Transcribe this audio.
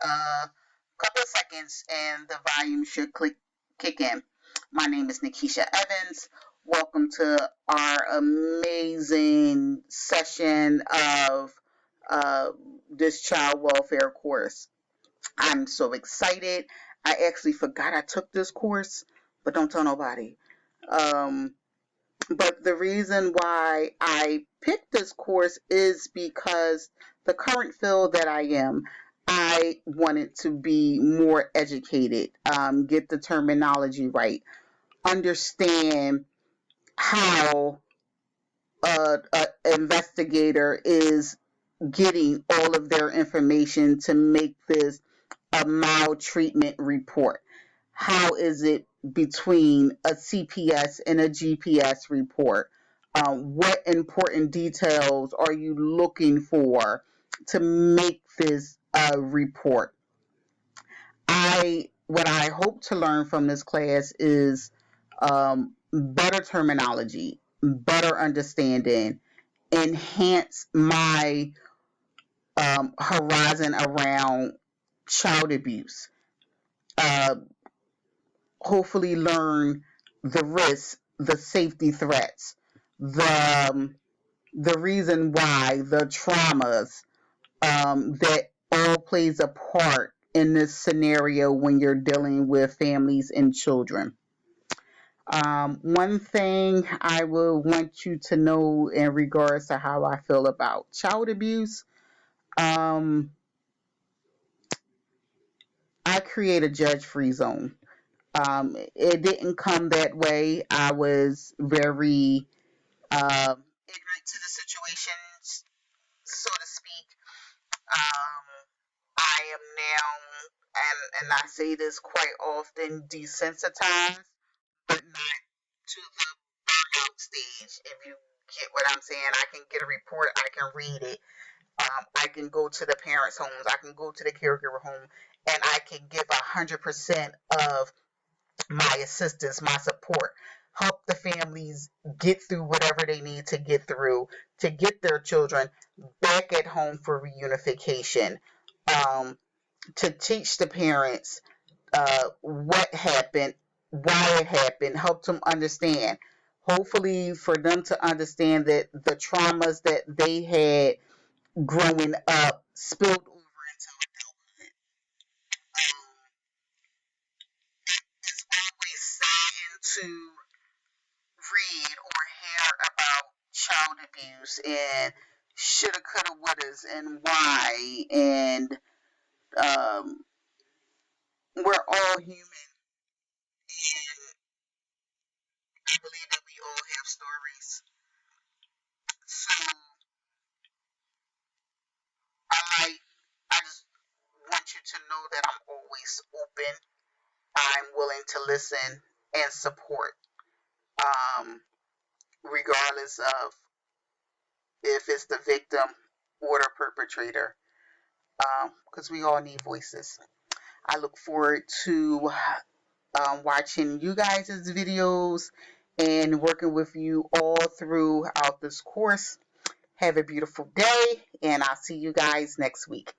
a couple of seconds and the volume should kick in. My name is Nikisha Evans. Welcome to our amazing session of this child welfare course. I'm so excited. I actually forgot I took this course, but don't tell nobody. Um, but the reason why I picked this course is because the current field that I am, I wanted to be more educated, get the terminology right, understand how an investigator is getting all of their information to make this a maltreatment report. How is it between a CPS and a GPS report? What important details are you looking for to make this report? What I hope to learn from this class is better terminology, better understanding, enhance my horizon around child abuse. Uh, Hopefully learn the risks, the safety threats, the reason why, the traumas that all plays a part in this scenario when you're dealing with families and children. One thing I will want you to know in regards to how I feel about child abuse, um, I create a judge-free zone. It didn't come that way. I was very ignorant to the situation, so to speak. I am now, and I say this quite often, desensitized, but not to the burnout stage. If you get what I'm saying, I can get a report, I can read it. I can go to the parents' homes, I can go to the caregiver home, and I can give 100% of my assistance, my support, help the families get through whatever they need to get through to get their children back at home for reunification, to teach the parents what happened, why it happened, help them understand. Hopefully, for them to understand that the traumas that they had growing up spilled over into adulthood. It's always sad to read or hear about child abuse and shoulda, coulda, wouldas, and why. And um, we're all human, and I believe that we all have stories. So I, I just want you to know that I'm always open. I'm willing to listen and support, um, regardless of if it's the victim or the perpetrator, because we all need voices. I look forward to watching you guys' videos and working with you all throughout this course. Have a beautiful day, and I'll see you guys next week.